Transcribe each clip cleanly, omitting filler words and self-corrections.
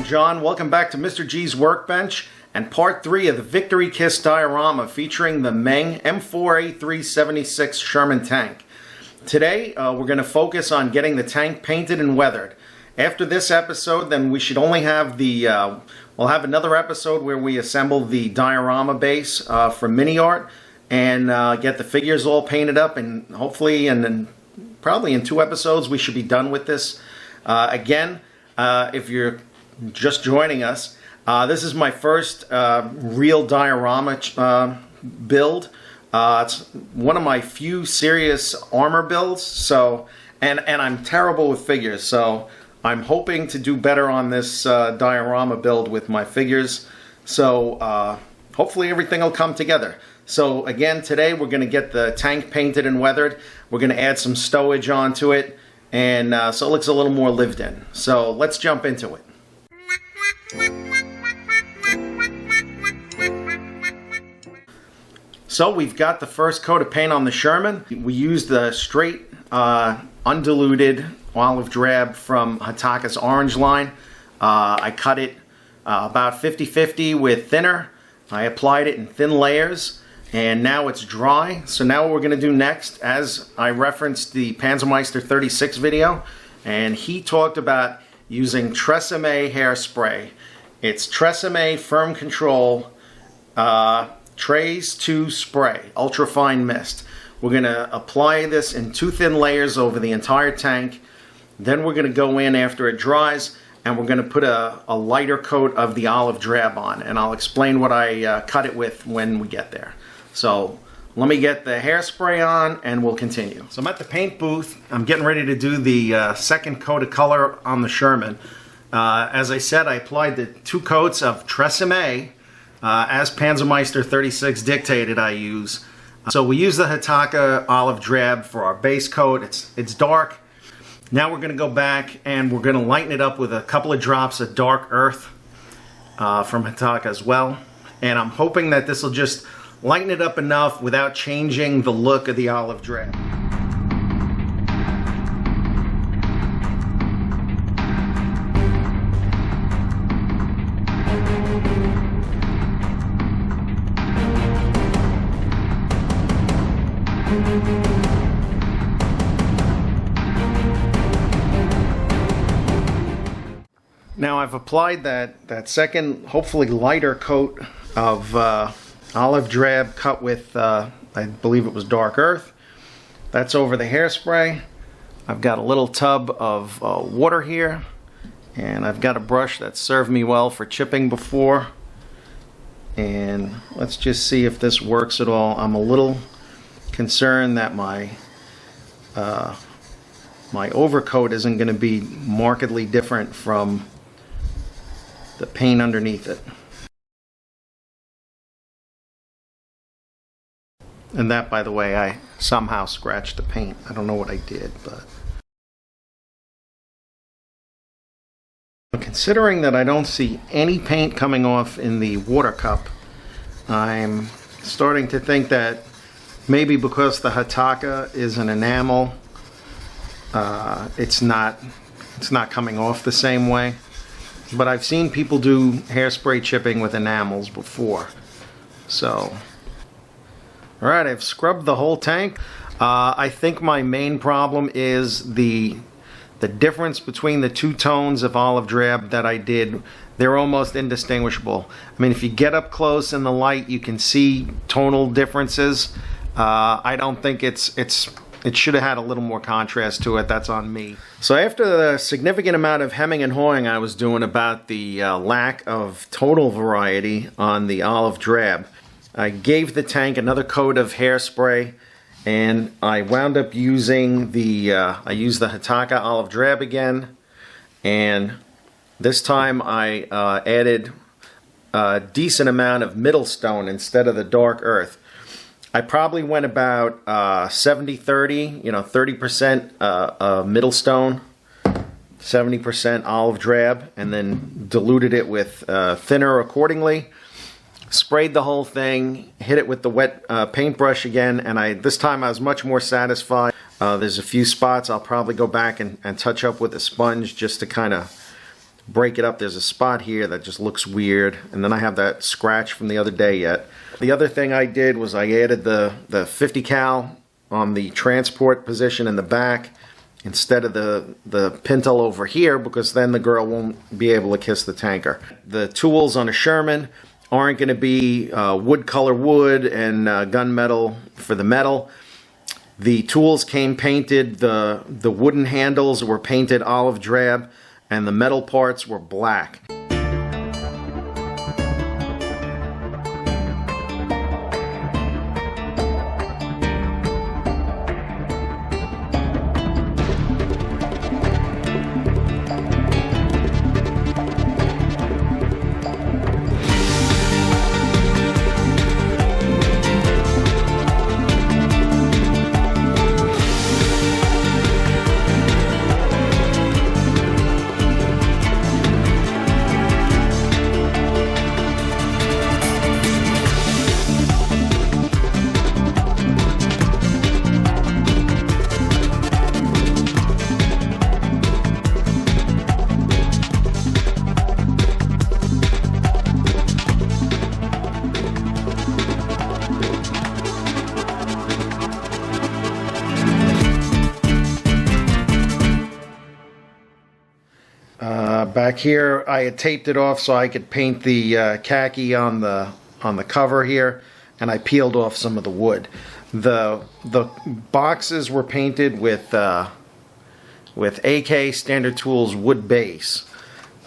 John. Welcome back to Mr. G's Workbench and part 3 of the Victory Kiss diorama featuring the Meng M4A3 76 Sherman tank. Today we're going to focus on getting the tank painted and weathered. After this episode, then we should only have the, we'll have another episode where we assemble the diorama base for mini art and get the figures all painted up, and hopefully, and then probably in 2 episodes, we should be done with this. Again, if you're just joining us, this is my first real diorama build. It's one of my few serious armor builds, so and I'm terrible with figures, so I'm hoping to do better on this diorama build with my figures. So hopefully everything will come together. So again, today we're going to get the tank painted and weathered. We're going to add some stowage onto it, and so it looks a little more lived in. So let's jump into it. So we've got the first coat of paint on the Sherman. We used the straight undiluted olive drab from Hataka's orange line. I cut it about 50-50 with thinner. I applied it in thin layers, and now it's dry. So now what we're going to do next, as I referenced the Panzermeister 36 video, and he talked about using Tresemme hairspray. It's Tresemme Firm Control Trays 2 Spray, ultrafine mist. We're going to apply this in 2 thin layers over the entire tank. Then we're going to go in after it dries, and we're going to put a lighter coat of the olive drab on, and I'll explain what I cut it with when we get there. So let me get the hairspray on and we'll continue. So I'm at the paint booth. I'm getting ready to do the second coat of color on the Sherman. As I said, I applied the 2 coats of Tresemme, as Panzermeister 36 dictated I use. So we use the Hataka olive drab for our base coat. It's dark. Now we're going to go back and we're going to lighten it up with a couple of drops of dark earth from Hataka as well. And I'm hoping that this will just lighten it up enough without changing the look of the olive drab. Now I've applied that second, hopefully lighter coat of olive drab cut with, I believe it was dark earth. That's over the hairspray. I've got a little tub of water here, and I've got a brush that served me well for chipping before. And let's just see if this works at all. I'm a little concerned that my overcoat isn't going to be markedly different from the paint underneath it. And that, by the way, I somehow scratched the paint. I don't know what I did, but considering that I don't see any paint coming off in the water cup, I'm starting to think that maybe because the Hataka is an enamel, it's not coming off the same way. But I've seen people do hairspray chipping with enamels before. So, alright, I've scrubbed the whole tank. I think my main problem is the difference between the 2 tones of olive drab that I did. They're almost indistinguishable. I mean, if you get up close in the light, you can see tonal differences. I don't think it should have had a little more contrast to it. That's on me. So after the significant amount of hemming and hawing I was doing about the lack of tonal variety on the olive drab, I gave the tank another coat of hairspray, and I wound up using I used the Hataka olive drab again, and this time I added a decent amount of middle stone instead of the dark earth. I probably went about 70-30, 30% middle stone, 70% olive drab, and then diluted it with thinner accordingly. Sprayed the whole thing, hit it with the wet paintbrush again, and this time I was much more satisfied. There's a few spots I'll probably go back and touch up with a sponge just to kind of break it up. There's a spot here that just looks weird, and then I have that scratch from the other day yet. The other thing I did was I added the 50 cal on the transport position in the back instead of the pintle over here, because then the girl won't be able to kiss the tanker. The tools on a Sherman aren't going to be wood color wood and gunmetal for the metal. The tools came painted. The wooden handles were painted olive drab, and the metal parts were black. Back here I had taped it off so I could paint the khaki on the cover here, and I peeled off some of the wood. The boxes were painted with AK Standard Tools wood base.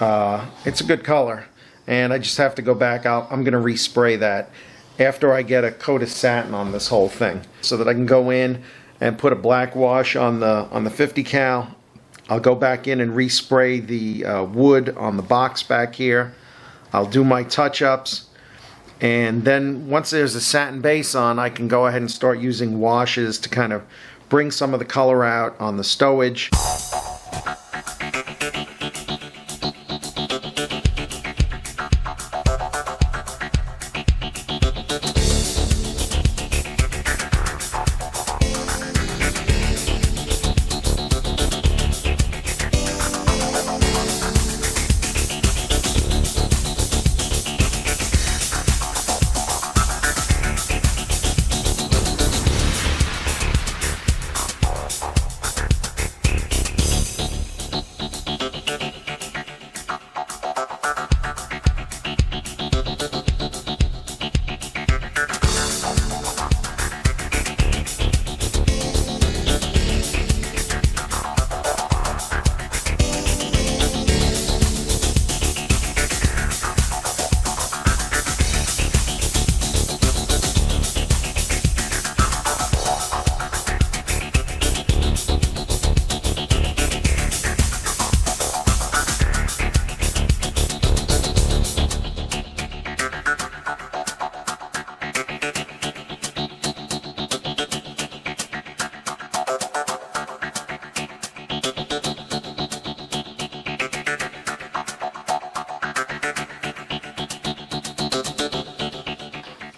It's a good color, and I just have to go back out. I'm going to respray that after I get a coat of satin on this whole thing, so that I can go in and put a black wash on the 50 cal. I'll go back in and respray the wood on the box back here. I'll do my touch-ups, and then once there's a satin base on, I can go ahead and start using washes to kind of bring some of the color out on the stowage.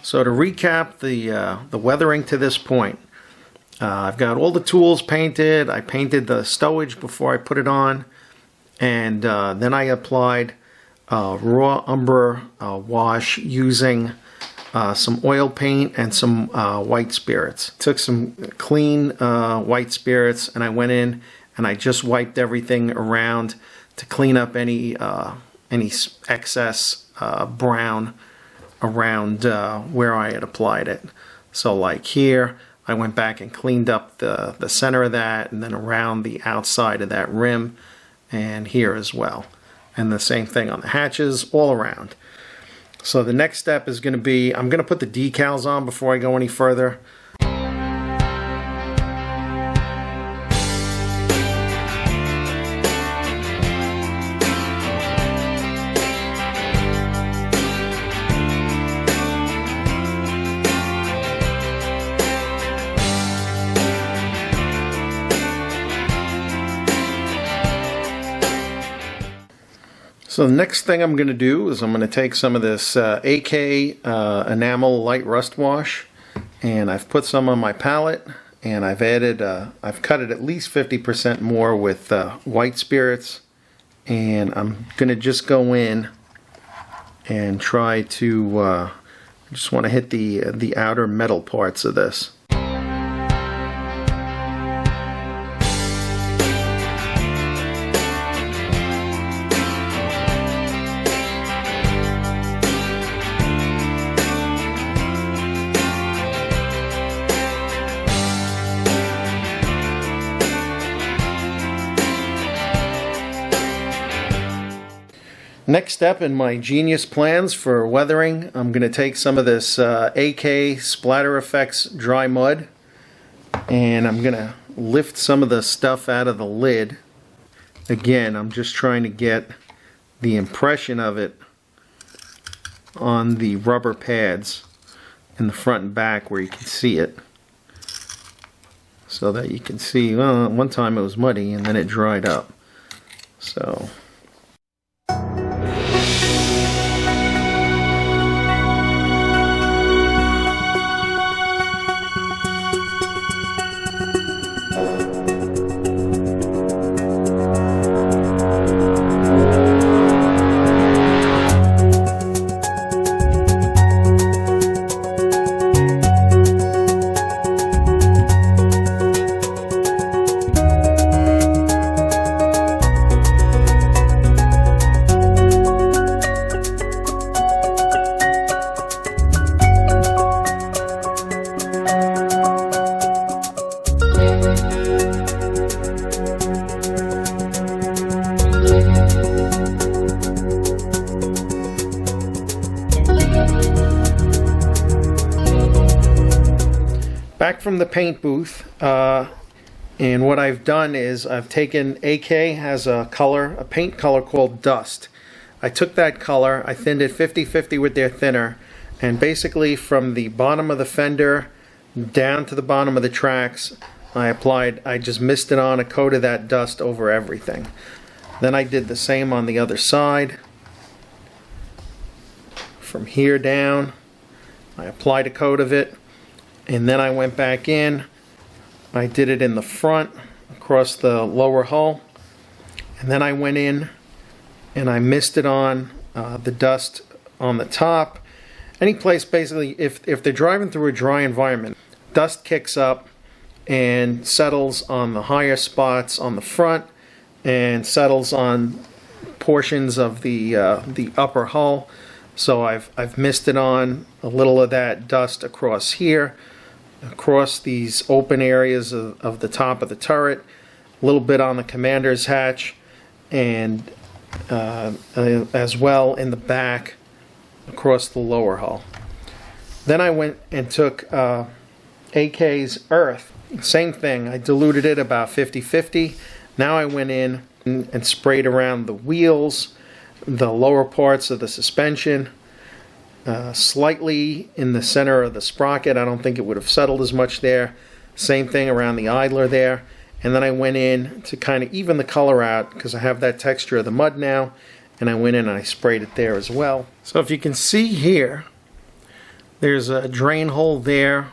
So to recap the weathering to this point, I've got all the tools painted. I painted the stowage before I put it on, and then I applied raw umber wash using some oil paint and some white spirits. Took some clean white spirits, and I went in and I just wiped everything around to clean up any excess brown around where I had applied it. So like here, I went back and cleaned up the center of that, and then around the outside of that rim, and here as well. And the same thing on the hatches, all around. So the next step is going to be, I'm going to put the decals on before I go any further. So the next thing I'm going to do is I'm going to take some of this AK Enamel Light Rust Wash, and I've put some on my palette, and I've added, I've cut it at least 50% more with white spirits and I'm gonna just go in and try to just want to hit the outer metal parts of this. Next step in my genius plans for weathering, I'm going to take some of this AK Splatter Effects dry mud, and I'm going to lift some of the stuff out of the lid. Again, I'm just trying to get the impression of it on the rubber pads in the front and back where you can see it. So that you can see, well, one time it was muddy and then it dried up. So back from the paint booth, and what I've done is I've taken, AK has a paint color called Dust. I took that color, I thinned it 50-50 with their thinner, and basically from the bottom of the fender down to the bottom of the tracks, I just misted on a coat of that dust over everything. Then I did the same on the other side. From here down, I applied a coat of it. And then I went back in, I did it in the front, across the lower hull, and then I went in and I misted on the dust on the top. Any place basically, if they're driving through a dry environment, dust kicks up and settles on the higher spots on the front and settles on portions of the upper hull. So I've misted on a little of that dust across here, across these open areas of the top of the turret, a little bit on the commander's hatch, and as well in the back across the lower hull. Then I went and took AK's earth. Same thing, I diluted it about 50-50. Now I went in and sprayed around the wheels, the lower parts of the suspension, slightly in the center of the sprocket. I don't think it would have settled as much there. Same thing around the idler there. And then I went in to kind of even the color out because I have that texture of the mud now, and I went in and I sprayed it there as well. So if you can see here, there's a drain hole there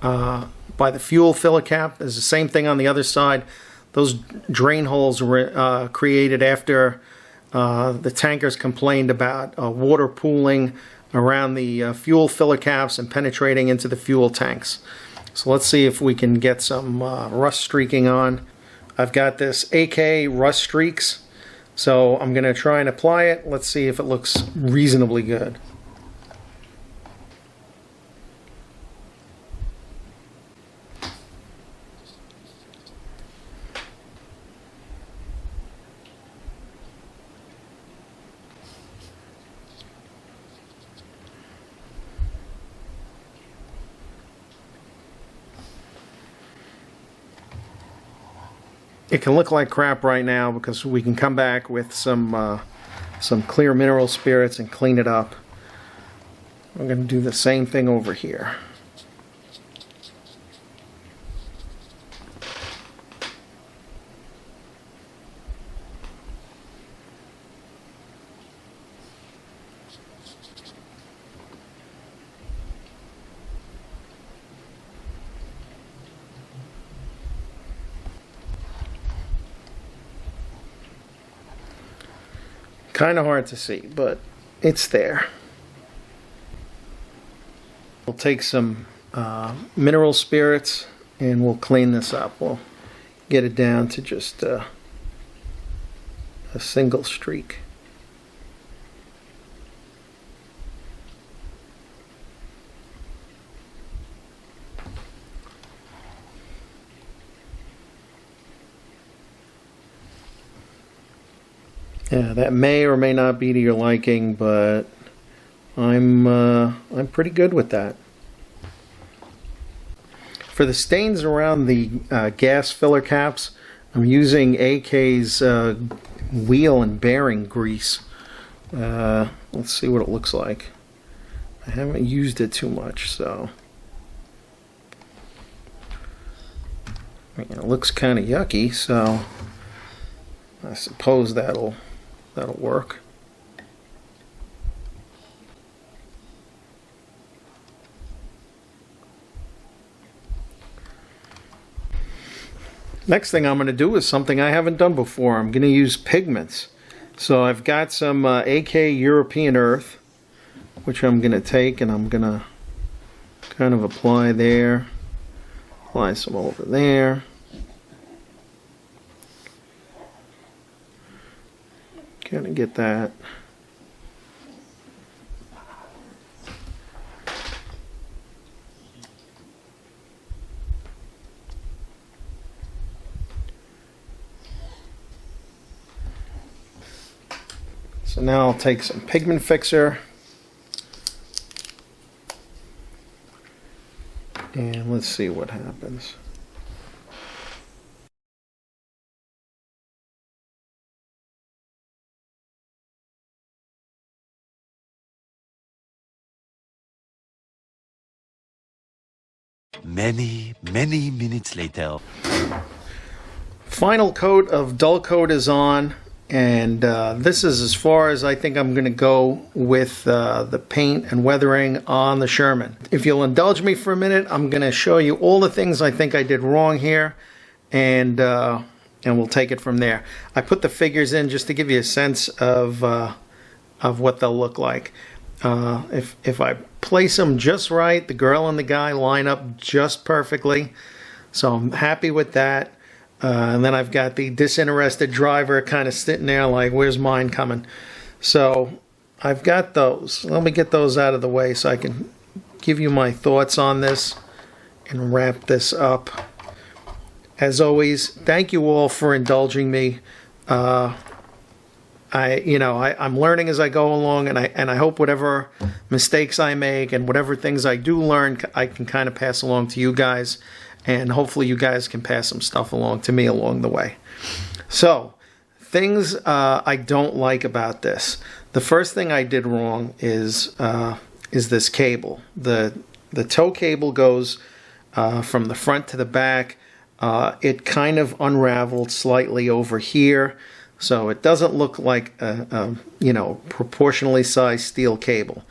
by the fuel filler cap. There's the same thing on the other side. Those drain holes were created after the tankers complained about water pooling around the fuel filler caps and penetrating into the fuel tanks. So let's see if we can get some rust streaking on. I've got this AK rust streaks, so I'm going to try and apply it. Let's see if it looks reasonably good. It can look like crap right now because we can come back with some clear mineral spirits and clean it up. We're going to do the same thing over here. kind of hard to see, but it's there. We'll take some mineral spirits and we'll clean this up. We'll get it down to just a single streak. Yeah, that may or may not be to your liking, but I'm pretty good with that. For the stains around the gas filler caps, I'm using AK's wheel and bearing grease. Let's see what it looks like. I haven't used it too much, so it looks kind of yucky, so I suppose that'll work. Next thing I'm going to do is something I haven't done before. I'm going to use pigments. So I've got some AK European Earth, which I'm going to take and I'm going to kind of apply there. Apply some over there. Kind of get that. So now I'll take some pigment fixer and let's see what happens. Many minutes later. Final coat of dull coat is on, and this is as far as I think I'm going to go with the paint and weathering on the Sherman. If you'll indulge me for a minute, I'm going to show you all the things I think I did wrong here, and we'll take it from there. I put the figures in just to give you a sense of what they'll look like. If I place them just right, the girl and the guy line up just perfectly, so I'm happy with that. And then I've got the disinterested driver kind of sitting there like, where's mine coming? So I've got those. Let me get those out of the way so I can give you my thoughts on this and wrap this up. As always, thank you all for indulging me. I'm learning as I go along, and I hope whatever mistakes I make and whatever things I do learn, I can kind of pass along to you guys. And hopefully you guys can pass some stuff along to me along the way. So, things I don't like about this. The first thing I did wrong is this cable. The tow cable goes from the front to the back. It kind of unraveled slightly over here, so it doesn't look like a proportionally sized steel cable.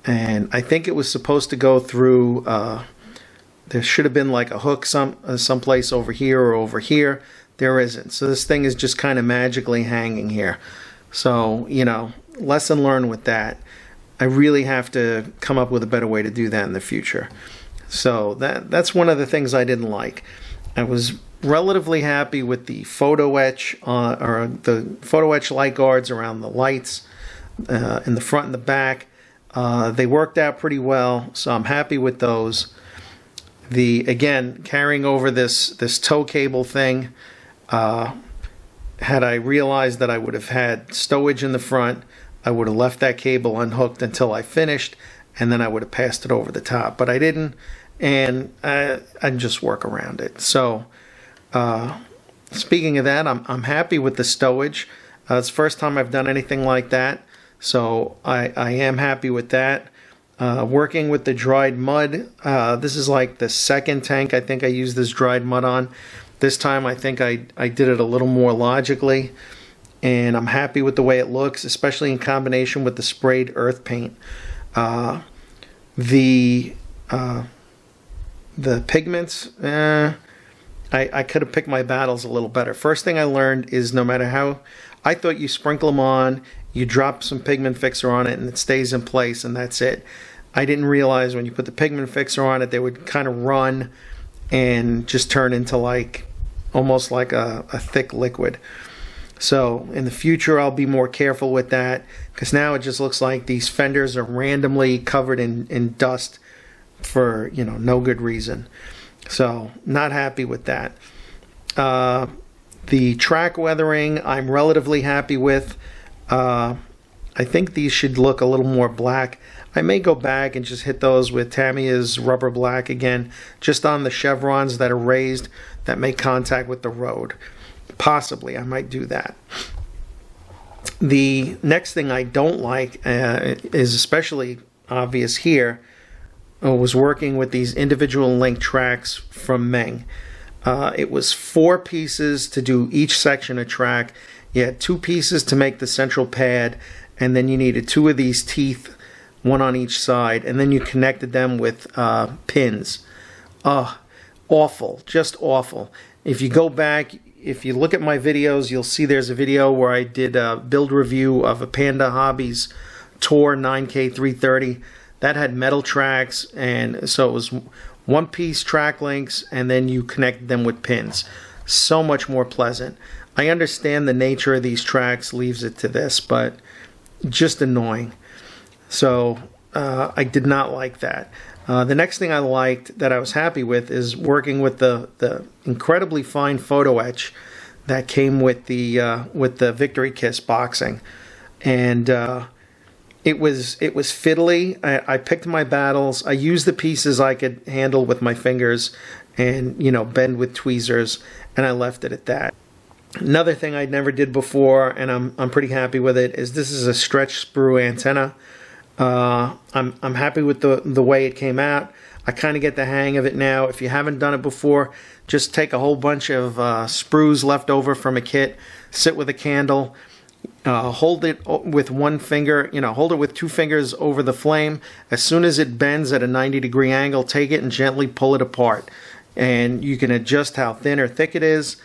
And I think it was supposed to go through. There should have been like a hook someplace over here or over here. There isn't. So this thing is just kind of magically hanging here. So, lesson learned with that. I really have to come up with a better way to do that in the future. So that's one of the things I didn't like. I was relatively happy with the photo etch or the photo etch light guards around the lights in the front and the back. They worked out pretty well, so I'm happy with those. Again, carrying over this tow cable thing, had I realized that I would have had stowage in the front, I would have left that cable unhooked until I finished, and then I would have passed it over the top. But I didn't, and I'd just work around it. So, speaking of that, I'm happy with the stowage. It's the first time I've done anything like that, so I am happy with that. Working with the dried mud, this is like the second tank I think I used this dried mud on. This time I think I did it a little more logically, and I'm happy with the way it looks, especially in combination with the sprayed earth paint. The pigments, I could have picked my battles a little better. First thing I learned is no matter how I thought you sprinkle them on, you drop some pigment fixer on it, and it stays in place, and that's it. I didn't realize when you put the pigment fixer on it, they would kind of run and just turn into like almost like a thick liquid. So in the future, I'll be more careful with that, because now it just looks like these fenders are randomly covered in dust for, you know, no good reason. So not happy with that. The track weathering, I'm relatively happy with. I think these should look a little more black. I may go back and just hit those with Tamiya's rubber black again, just on the chevrons that are raised that make contact with the road. Possibly, I might do that. The next thing I don't like is especially obvious here, was working with these individual link tracks from Meng. It was 4 pieces to do each section of track. You had 2 pieces to make the central pad, and then you needed 2 of these teeth, 1 on each side, and then you connected them with pins. Awful, just awful. If you go back, if you look at my videos, you'll see there's a video where I did a build review of a Panda Hobbies Tor 9K330 that had metal tracks, and so it was 1-piece track links, and then you connect them with pins. So much more pleasant. I understand the nature of these tracks leaves it to this, but just annoying. So I did not like that. The next thing I liked that I was happy with is working with the incredibly fine photo etch that came with the Victory Kiss boxing, and it was fiddly. I picked my battles. I used the pieces I could handle with my fingers, and bend with tweezers, and I left it at that. Another thing I never did before, and I'm pretty happy with it, is this is a stretch sprue antenna. I'm happy with the way it came out. I kind of get the hang of it now. If you haven't done it before, just take a whole bunch of sprues left over from a kit, sit with a candle, hold it with one finger, hold it with 2 fingers over the flame. As soon as it bends at a 90-degree angle, take it and gently pull it apart. And you can adjust how thin or thick it is.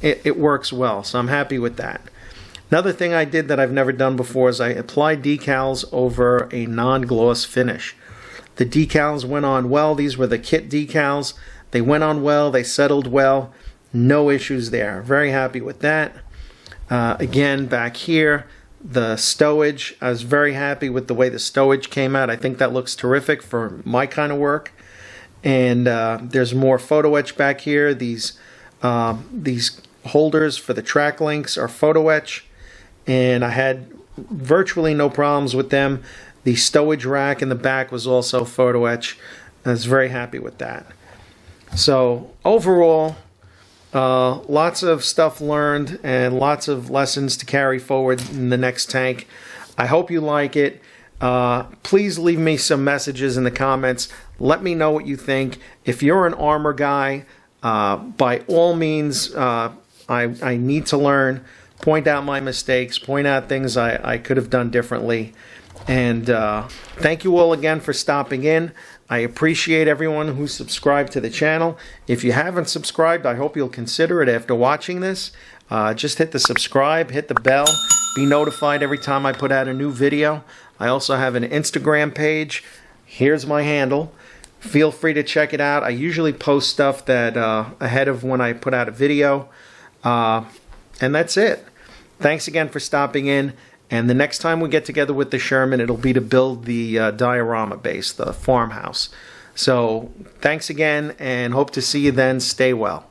It works well, so I'm happy with that. Another thing I did that I've never done before is I applied decals over a non-gloss finish. The decals went on well. These were the kit decals. They went on well. They settled well. No issues there. Very happy with that. Again, back here, the stowage. I was very happy with the way the stowage came out. I think that looks terrific for my kind of work. And there's more photo etch back here. These holders for the track links are photo etch, and I had virtually no problems with them. The stowage rack in the back was also photo etch. I was very happy with that. So overall, lots of stuff learned and lots of lessons to carry forward in the next tank. I hope you like it. Please leave me some messages in the comments. Let me know what you think. If you're an armor guy, by all means, I need to learn. Point out my mistakes. Point out things I could have done differently. And thank you all again for stopping in. I appreciate everyone who subscribed to the channel. If you haven't subscribed, I hope you'll consider it after watching this. Just hit the subscribe, hit the bell, be notified every time I put out a new video. I also have an Instagram page. Here's my handle. Feel free to check it out. I usually post stuff that ahead of when I put out a video. And that's it. Thanks again for stopping in. And the next time we get together with the Sherman, it'll be to build the diorama base, the farmhouse. So thanks again, and hope to see you then. Stay well.